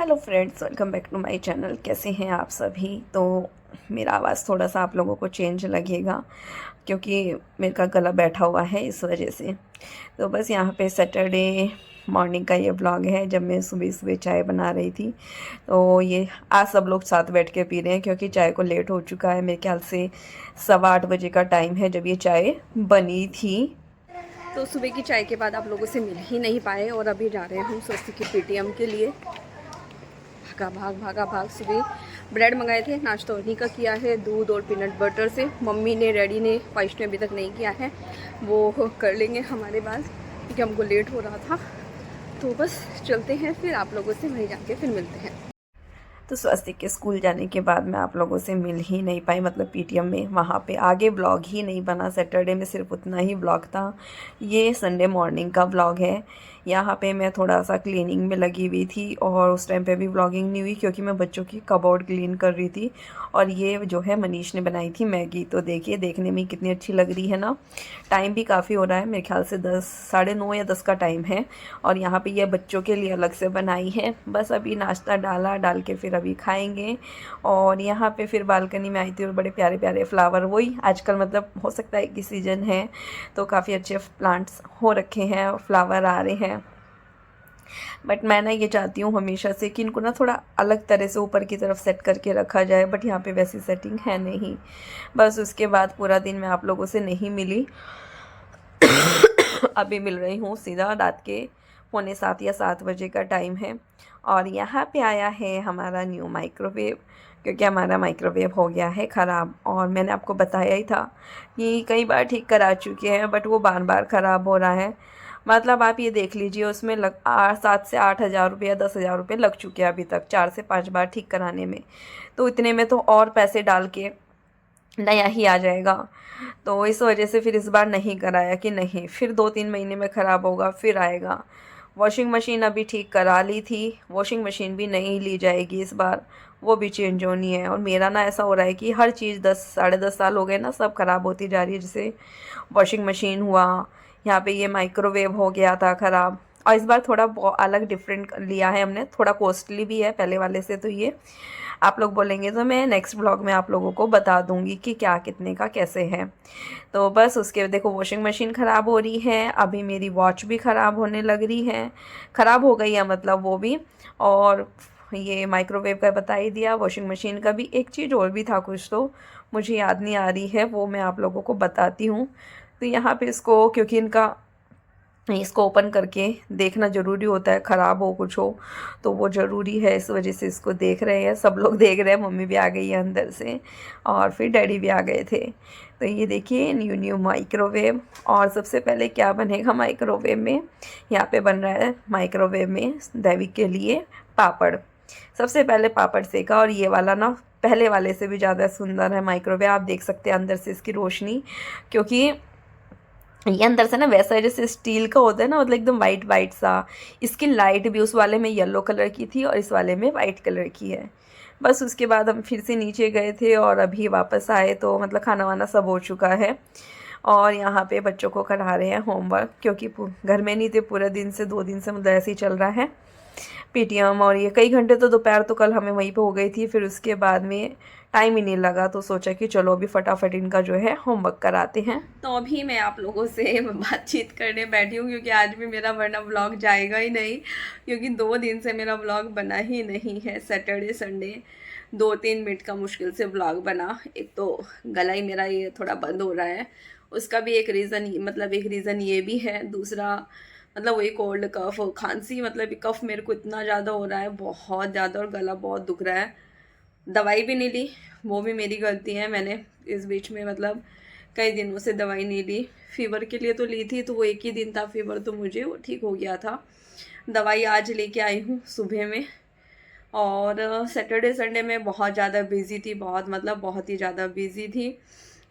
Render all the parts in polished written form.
Hello friends, welcome back to my channel. कैसे हैं आप सभी। तो मेरा आवाज़ थोड़ा सा आप लोगों को चेंज लगेगा क्योंकि मेरा गला बैठा हुआ है, इस वजह से। तो बस यहाँ पे सैटरडे मॉर्निंग का ये ब्लॉग है, जब मैं सुबह सुबह चाय बना रही थी। तो ये आज सब लोग साथ बैठ के पी रहे हैं क्योंकि चाय को लेट हो चुका है। मेरे ख्याल से 8:15 का टाइम है जब ये चाय बनी थी। तो सुबह की चाय के बाद आप लोगों से मिल ही नहीं पाए और अभी जा रहे हैं हम स्वस्ति की पेटीएम के लिए। भागा भाग सुबह ब्रेड मंगाए थे, नाश्ता उन्हीं का किया है, दूध और पीनट बटर से। मम्मी ने, डैडी ने, वाइश ने अभी तक नहीं किया है, वो कर लेंगे हमारे बाद क्योंकि हमको लेट हो रहा था। तो बस चलते हैं, फिर आप लोगों से वहीं जाके फिर मिलते हैं। तो स्वस्तिक के स्कूल जाने के बाद मैं आप लोगों से मिल ही नहीं पाई, मतलब पीटीएम में। वहाँ पे आगे ब्लॉग ही नहीं बना। सैटरडे में सिर्फ उतना ही ब्लॉग था। ये संडे मॉर्निंग का ब्लॉग है। यहाँ पे मैं थोड़ा सा क्लीनिंग में लगी हुई थी और उस टाइम पे भी ब्लॉगिंग नहीं हुई क्योंकि मैं बच्चों की कबोर्ड क्लीन कर रही थी। और ये जो है मनीष ने बनाई थी मैगी। तो देखिए, देखने में कितनी अच्छी लग रही है ना। टाइम भी काफ़ी हो रहा है, मेरे ख्याल से 10, 9:30 या 10 का टाइम है। और यहाँ पे ये बच्चों के लिए अलग से बनाई है। बस अभी नाश्ता डाल के फिर अभी खाएंगे। और यहाँ पे फिर बालकनी में आई थी और बड़े प्यारे प्यारे फ्लावर, वही आजकल मतलब हो सकता है कि सीज़न है तो काफ़ी अच्छे प्लांट्स हो रखे हैं, फ्लावर आ रहे हैं। बट मैं ना ये चाहती हूँ हमेशा से कि इनको ना थोड़ा अलग तरह से ऊपर की तरफ सेट करके रखा जाए, बट यहाँ पे वैसी सेटिंग है नहीं। बस उसके बाद पूरा दिन मैं आप लोगों से नहीं मिली। अभी मिल रही हूँ सीधा रात के 6:45 या 7 बजे का टाइम है। और यहाँ पे आया है हमारा न्यू माइक्रोवेव क्योंकि हमारा माइक्रोवेव हो गया है ख़राब। और मैंने आपको बताया ही था कि कई बार ठीक करा चुके हैं, बट वो बार बार ख़राब हो रहा है। मतलब आप ये देख लीजिए, उसमें 7 से 8 हज़ार रुपये या 10 हज़ार रुपये लग चुके हैं अभी तक, 4 से 5 बार ठीक कराने में। तो इतने में तो और पैसे डाल के नया ही आ जाएगा। तो इस वजह से फिर इस बार नहीं कराया कि नहीं, फिर 2-3 महीने में ख़राब होगा फिर आएगा। वॉशिंग मशीन अभी ठीक करा ली थी, वॉशिंग मशीन भी नहीं ली जाएगी इस बार, वो भी चेंज होनी है। और मेरा ना ऐसा हो रहा है कि हर चीज़ 10 साढ़े 10 साल हो गए ना, सब ख़राब होती जा रही है। जैसे वॉशिंग मशीन हुआ, यहाँ पे ये माइक्रोवेव हो गया था ख़राब। और इस बार थोड़ा अलग डिफरेंट लिया है हमने, थोड़ा कॉस्टली भी है पहले वाले से। तो ये आप लोग बोलेंगे तो मैं नेक्स्ट ब्लॉग में आप लोगों को बता दूंगी कि क्या कितने का कैसे है। तो बस उसके देखो, वॉशिंग मशीन ख़राब हो रही है, अभी मेरी वॉच भी ख़राब होने लग रही है, ख़राब हो गई है मतलब वो भी। और ये माइक्रोवेव का बता ही दिया, वॉशिंग मशीन का भी। एक चीज़ और भी था कुछ, तो मुझे याद नहीं आ रही है, वो मैं आप लोगों को बताती हूँ। तो यहाँ पे इसको, क्योंकि इसको ओपन करके देखना ज़रूरी होता है, ख़राब हो कुछ हो तो वो ज़रूरी है, इस वजह से इसको देख रहे हैं, सब लोग देख रहे हैं। मम्मी भी आ गई है अंदर से और फिर डैडी भी आ गए थे। तो ये देखिए न्यू माइक्रोवेव। और सबसे पहले क्या बनेगा माइक्रोवेव में, यहाँ पे बन रहा है माइक्रोवेव में दैविक के लिए पापड़। सबसे पहले पापड़ सेका, और ये वाला ना पहले वाले से भी ज़्यादा सुंदर है माइक्रोवेव। आप देख सकते हैं अंदर से इसकी रोशनी, क्योंकि ये अंदर से ना वैसा है जैसे स्टील का होता है ना, मतलब एकदम वाइट वाइट सा। इसकी लाइट भी उस वाले में येलो कलर की थी और इस वाले में वाइट कलर की है। बस उसके बाद हम फिर से नीचे गए थे और अभी वापस आए तो मतलब खाना वाना सब हो चुका है। और यहाँ पे बच्चों को करा रहे हैं होमवर्क क्योंकि घर में नहीं थे पूरे दिन से, 2 दिन से मतलब ऐसे ही चल रहा है पेटीएम। और ये कई घंटे तो दोपहर तो कल हमें वहीं पे हो गई थी, फिर उसके बाद में टाइम ही नहीं लगा। तो सोचा कि चलो अभी फटाफट इनका जो है होमवर्क कराते हैं। तो अभी मैं आप लोगों से बातचीत करने बैठी हूँ क्योंकि आज भी मेरा वरना व्लॉग जाएगा ही नहीं, क्योंकि 2 दिन से मेरा व्लॉग बना ही नहीं है। सैटरडे संडे 2-3 मिनट का मुश्किल से व्लॉग बना। एक तो गला ही मेरा ये थोड़ा बंद हो रहा है, उसका भी एक रीज़न, मतलब एक रीज़न ये भी है। दूसरा मतलब वही कोल्ड कफ खांसी, मतलब कफ मेरे को इतना ज़्यादा हो रहा है, बहुत ज़्यादा, और गला बहुत दुख रहा है। दवाई भी नहीं ली, वो भी मेरी गलती है। मैंने इस बीच में मतलब कई दिनों से दवाई नहीं ली। फीवर के लिए तो ली थी, तो वो एक ही दिन था फीवर, तो मुझे वो ठीक हो गया था। दवाई आज लेके आई हूँ सुबह में। और सैटरडे संडे में बहुत ज़्यादा बिज़ी थी, बहुत मतलब बहुत ही ज़्यादा बिज़ी थी,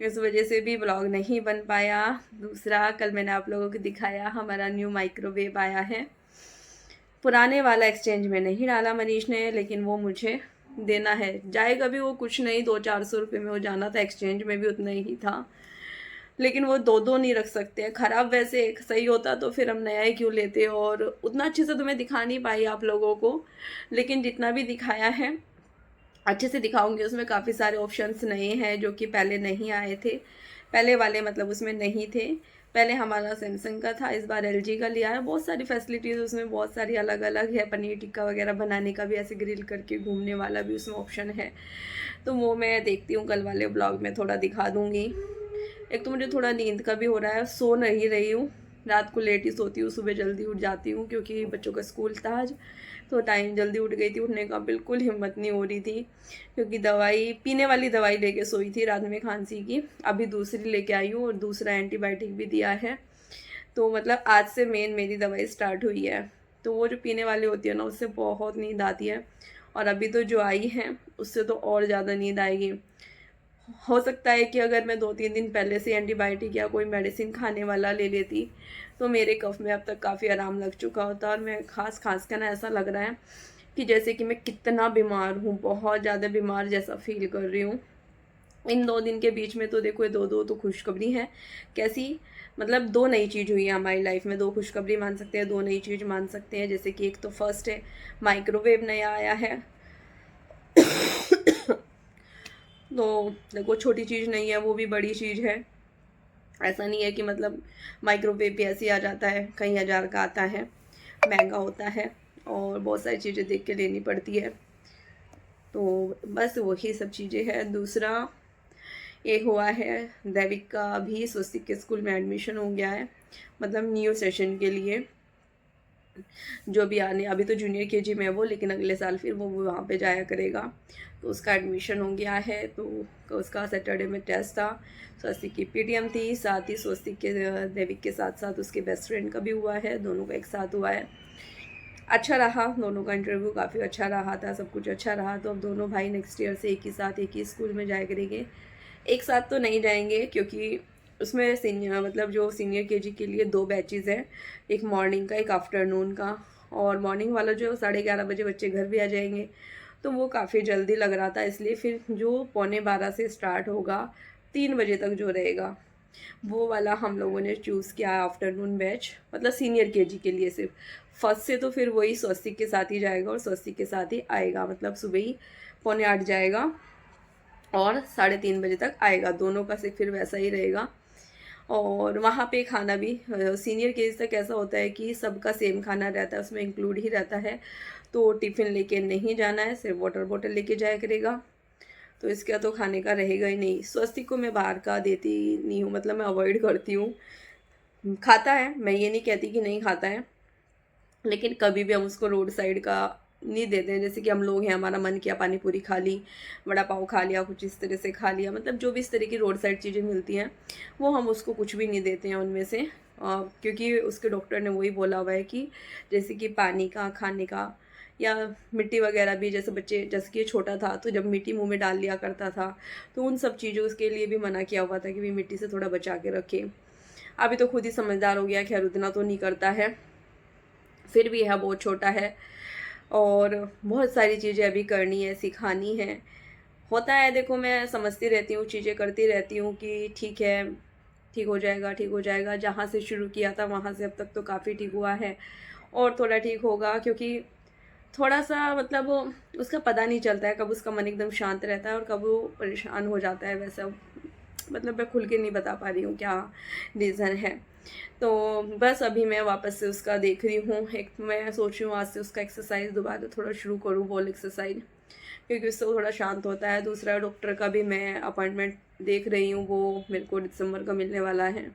इस वजह से भी ब्लॉग नहीं बन पाया। दूसरा, कल मैंने आप लोगों को दिखाया हमारा न्यू माइक्रोवेव आया है। पुराने वाला एक्सचेंज में नहीं डाला मनीष ने, लेकिन वो मुझे देना है। जाएगा भी वो कुछ नहीं, 200-400 रुपये में हो जाना था, एक्सचेंज में भी उतना ही था। लेकिन वो दो दो नहीं रख सकते हैं। ख़राब वैसे एक सही होता तो फिर हम नया ही क्यों लेते। और उतना अच्छे से तो मैं दिखा नहीं पाई आप लोगों को, लेकिन जितना भी दिखाया है अच्छे से दिखाऊंगी। उसमें काफ़ी सारे ऑप्शंस नए हैं जो कि पहले नहीं आए थे, पहले वाले मतलब उसमें नहीं थे। पहले हमारा सैमसंग का था, इस बार एलजी का लिया है। बहुत सारी फैसिलिटीज़ उसमें बहुत सारी अलग अलग है। पनीर टिक्का वगैरह बनाने का भी ऐसे ग्रिल करके घूमने वाला भी उसमें ऑप्शन है। तो वो मैं देखती हूँ, कल वाले ब्लॉग में थोड़ा दिखा दूँगी। एक तो मुझे थोड़ा नींद का भी हो रहा है, सो नहीं रही हूँ। रात को लेट ही सोती हूँ, सुबह जल्दी उठ जाती हूँ क्योंकि बच्चों का स्कूल था आज। तो टाइम जल्दी उठ गई थी, उठने का बिल्कुल हिम्मत नहीं हो रही थी क्योंकि दवाई पीने वाली दवाई लेके सोई थी रात में खांसी की। अभी दूसरी लेके आई हूँ और दूसरा एंटीबायोटिक भी दिया है। तो मतलब आज से मेन मेरी दवाई स्टार्ट हुई है। तो वो जो पीने वाली होती है ना, उससे बहुत नींद आती है। और अभी तो जो आई है उससे तो और ज़्यादा नींद आएगी। हो सकता है कि अगर मैं 2-3 दिन पहले से एंटीबायोटिक या कोई मेडिसिन खाने वाला ले लेती तो मेरे कफ में अब तक काफ़ी आराम लग चुका होता। और मैं खास कर ना ऐसा लग रहा है कि जैसे कि मैं कितना बीमार हूँ, बहुत ज़्यादा बीमार जैसा फील कर रही हूँ। इन 2 दिन के बीच में तो देखो ये दो दो तो खुशखबरी है। कैसी? मतलब दो नई चीज़ हुई है हमारी लाइफ में। दो खुशखबरी मान सकते हैं, दो नई चीज़ मान सकते हैं। जैसे कि एक तो फर्स्ट है, माइक्रोवेव नया आया है। तो देखो छोटी चीज़ नहीं है, वो भी बड़ी चीज़ है। ऐसा नहीं है कि मतलब माइक्रोवेव भी ऐसे ही आ जाता है, कई हज़ार का आता है, महंगा होता है और बहुत सारी चीज़ें देख के लेनी पड़ती है। तो बस वही सब चीज़ें हैं। दूसरा ये हुआ है, दैविक का भी स्वस्तिक के स्कूल में एडमिशन हो गया है, मतलब न्यू सेशन के लिए। जो भी आने, अभी तो जूनियर केजी में है वो, लेकिन अगले साल फिर वो वहाँ पे जाया करेगा। तो उसका एडमिशन हो गया है। तो उसका सैटरडे में टेस्ट था। स्वस्तिक की पीटीएम थी, साथ ही स्वस्तिक के दैविक के साथ साथ उसके बेस्ट फ्रेंड का भी हुआ है। दोनों का एक साथ हुआ है। अच्छा रहा, दोनों का इंटरव्यू काफ़ी अच्छा रहा था, सब कुछ अच्छा रहा। तो अब दोनों भाई नेक्स्ट ईयर से एक ही साथ एक ही स्कूल में जाया करेंगे। एक साथ तो नहीं जाएंगे क्योंकि उसमें सीनियर मतलब जो सीनियर केजी के लिए 2 बैचेज़ हैं, एक मॉर्निंग का एक आफ्टरनून का। और मॉर्निंग वाला जो 11:30 बजे बच्चे घर भी आ जाएंगे, तो वो काफ़ी जल्दी लग रहा था। इसलिए फिर जो 11:45 से स्टार्ट होगा 3 बजे तक जो रहेगा, वो वाला हम लोगों ने चूज़ किया आफ्टरनून बैच, मतलब सीनियर केजी के लिए सिर्फ। फर्स्ट से तो फिर वही स्वस्तिक के साथ ही जाएगा और स्वस्तिक के साथ ही आएगा, मतलब सुबह ही 7:45 जाएगा और 3:30 बजे तक आएगा। दोनों का सिर्फ फिर वैसा ही रहेगा। और वहाँ पे खाना भी सीनियर केजी तक ऐसा होता है कि सबका सेम खाना रहता है, उसमें इंक्लूड ही रहता है। तो टिफ़िन लेके नहीं जाना है, सिर्फ वाटर बॉटल लेके जाया करेगा। तो इसका तो खाने का रहेगा ही नहीं। स्वस्तिक को मैं बाहर का देती नहीं हूँ, मतलब मैं अवॉइड करती हूँ। खाता है, मैं ये नहीं कहती कि नहीं खाता है, लेकिन कभी भी हम उसको रोड साइड का नहीं देते हैं। जैसे कि हम लोग हैं, हमारा मन किया पानी पूरी खा ली, वड़ा पाव खा लिया, कुछ इस तरह से खा लिया, मतलब जो भी इस तरह की रोड साइड चीज़ें मिलती हैं वो हम उसको कुछ भी नहीं देते हैं उनमें से। क्योंकि उसके डॉक्टर ने वही बोला हुआ है कि जैसे कि पानी का, खाने का या मिट्टी वगैरह भी, जैसे बच्चे, जैसे कि छोटा था तो जब मिट्टी मुंह में डाल लिया करता था, तो उन सब चीज़ों के लिए भी मना किया हुआ था कि भी मिट्टी से थोड़ा बचा के रखें। अभी तो खुद ही समझदार हो गया, खैर उतना तो नहीं करता है, फिर भी है बहुत छोटा है। और बहुत सारी चीज़ें अभी करनी है, सिखानी है। होता है, देखो मैं समझती रहती हूँ, चीज़ें करती रहती हूँ कि ठीक है, ठीक हो जाएगा, ठीक हो जाएगा। जहाँ से शुरू किया था वहाँ से अब तक तो काफ़ी ठीक हुआ है और थोड़ा ठीक होगा। क्योंकि थोड़ा-सा मतलब उसका पता नहीं चलता है कब उसका मन एकदम शांत रहता है और कब वो परेशान हो जाता है, वैसा मतलब मैं खुल के नहीं बता पा रही हूँ क्या रीज़न है। तो बस अभी मैं वापस से उसका देख रही हूँ। एक मैं सोच रही हूँ आज से उसका एक्सरसाइज़ दोबारा थोड़ा शुरू करूँ, बॉल एक्सरसाइज, क्योंकि उससे वो थोड़ा शांत होता है। दूसरा डॉक्टर का भी मैं अपॉइंटमेंट देख रही हूँ, वो मेरे को दिसंबर का मिलने वाला है।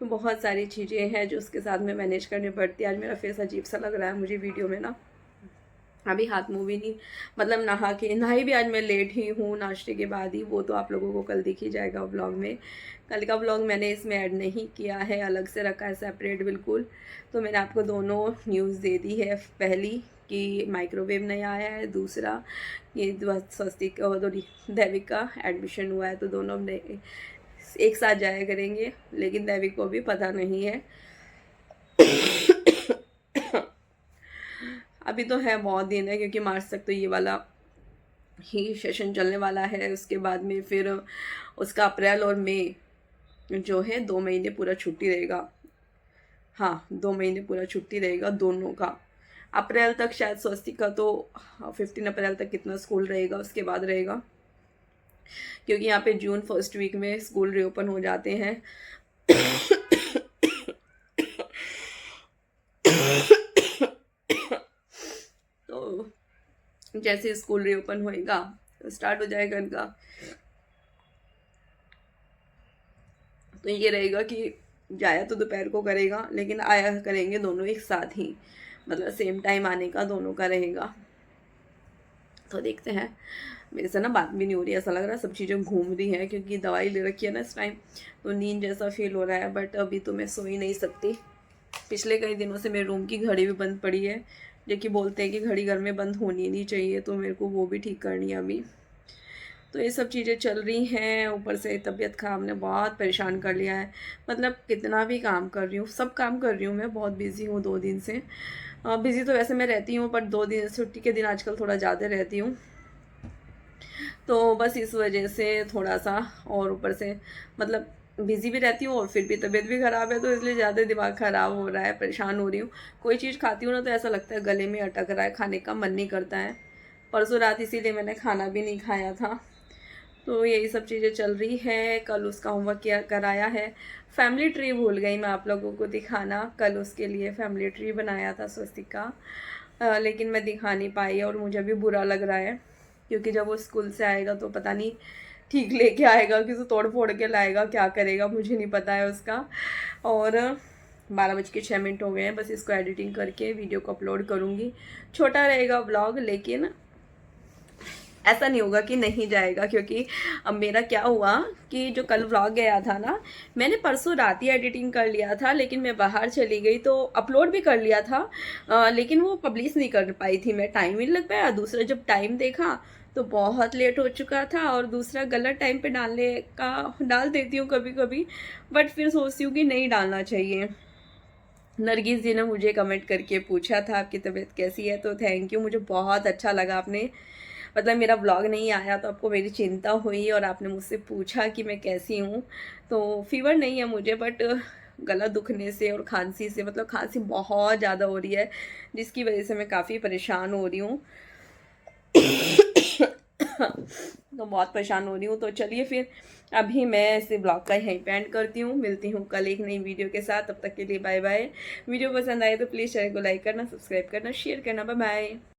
तो बहुत सारी चीज़ें हैं जो उसके साथ में मैनेज करनी पड़ती है। आज मेरा फेस अजीब सा लग रहा है मुझे वीडियो में ना, अभी हाथ मुँह भी नहीं, मतलब नहाई भी आज मैं लेट ही हूँ नाश्ते के बाद ही। वो तो आप लोगों को कल दिख ही जाएगा व्लॉग में। कल का व्लॉग मैंने इसमें ऐड नहीं किया है, अलग से रखा है सेपरेट बिल्कुल। तो मैंने आपको दोनों न्यूज़ दे दी है। पहली कि माइक्रोवेव नया आया है, दूसरा ये स्वस्तिक और दैविक का एडमिशन हुआ है। तो दोनों एक साथ जाया करेंगे, लेकिन दैविक को भी पता नहीं है। अभी तो है, बहुत दिन है, क्योंकि मार्च तक तो ये वाला ही सेशन चलने वाला है। उसके बाद में फिर उसका अप्रैल और मई जो है 2 महीने पूरा छुट्टी रहेगा। हाँ, 2 महीने पूरा छुट्टी रहेगा दोनों का। अप्रैल तक शायद स्वस्तिक का तो 15 अप्रैल तक कितना स्कूल रहेगा, उसके बाद रहेगा, क्योंकि यहाँ पे जून फर्स्ट वीक में स्कूल रीओपन हो जाते हैं। तो जैसे स्कूल रीओपन होएगा तो स्टार्ट हो जाएगा इनका। तो ये रहेगा कि जाया तो दोपहर को करेगा, लेकिन आया करेंगे दोनों एक साथ ही, मतलब सेम टाइम आने का दोनों का रहेगा। तो देखते हैं, मेरे से ना बात भी नहीं हो रही, ऐसा लग रहा है सब चीज़ें घूम रही हैं, क्योंकि दवाई ले रखी है ना इस टाइम, तो नींद जैसा फील हो रहा है। बट अभी तो मैं सो ही नहीं सकती। पिछले कई दिनों से मेरे रूम की घड़ी भी बंद पड़ी है, जो कि बोलते हैं कि घड़ी घर में बंद होनी नहीं चाहिए, तो मेरे को वो भी ठीक करनी है अभी। तो ये सब चीज़ें चल रही हैं। ऊपर से तबीयत ख़राब ने बहुत परेशान कर लिया है। मतलब कितना भी काम कर रही हूँ, सब काम कर रही हूँ, मैं बहुत बिज़ी हूँ 2 दिन से। बिज़ी तो वैसे मैं रहती हूँ, पर 2 दिन छुट्टी के दिन आजकल थोड़ा ज़्यादा रहती हूँ। तो बस इस वजह से थोड़ा-सा, और ऊपर से मतलब बिज़ी भी रहती हूँ और फिर भी तबीयत भी ख़राब है, तो इसलिए ज़्यादा दिमाग ख़राब हो रहा है, परेशान हो रही हूँ। कोई चीज़ खाती हूँ ना तो ऐसा लगता है गले में अटक रहा है, खाने का मन नहीं करता है। परसों रात इसीलिए मैंने खाना भी नहीं खाया था। तो यही सब चीज़ें चल रही है। कल उसका होमवर्क किया कराया है। फैमिली ट्री भूल गई मैं आप लोगों को दिखाना। कल उसके लिए फैमिली ट्री बनाया था स्वस्तिक का, लेकिन मैं दिखा नहीं पाई और मुझे भी बुरा लग रहा है, क्योंकि जब वो स्कूल से आएगा तो पता नहीं ठीक लेके आएगा कि उसे तोड़ फोड़ के लाएगा, क्या करेगा मुझे नहीं पता है उसका। और 12:06 हो गए हैं। बस इसको एडिटिंग करके वीडियो को अपलोड करूँगी। छोटा रहेगा व्लॉग, लेकिन ऐसा नहीं होगा कि नहीं जाएगा, क्योंकि अब मेरा क्या हुआ कि जो कल व्लॉग गया था ना, मैंने परसों रात ही एडिटिंग कर लिया था, लेकिन मैं बाहर चली गई तो अपलोड भी कर लिया था, लेकिन वो पब्लिश नहीं कर पाई थी मैं, टाइम ही नहीं लग पाया। दूसरा जब टाइम देखा तो बहुत लेट हो चुका था, और दूसरा गलत टाइम पे डालने का डाल देती हूँ कभी कभी, बट फिर सोचती हूँ कि नहीं डालना चाहिए। नरगिस जी ने मुझे कमेंट करके पूछा था आपकी तबीयत कैसी है, तो थैंक यू, मुझे बहुत अच्छा लगा। आपने मतलब मेरा ब्लॉग नहीं आया तो आपको मेरी चिंता हुई और आपने मुझसे पूछा कि मैं कैसी हूँ। तो फीवर नहीं है मुझे, बट गला दुखने से और खांसी से, मतलब खांसी बहुत ज़्यादा हो रही है, जिसकी वजह से मैं काफ़ी परेशान हो रही हूँ। तो बहुत परेशान हो रही हूँ। तो चलिए फिर अभी मैं इसे ब्लॉग का यहीं पे एंड करती हूँ। मिलती हूँ कल एक नई वीडियो के साथ, तब तक के लिए बाय बाय। वीडियो पसंद आए तो प्लीज़ चैनल को लाइक करना, सब्सक्राइब करना, शेयर करना। Bye bye.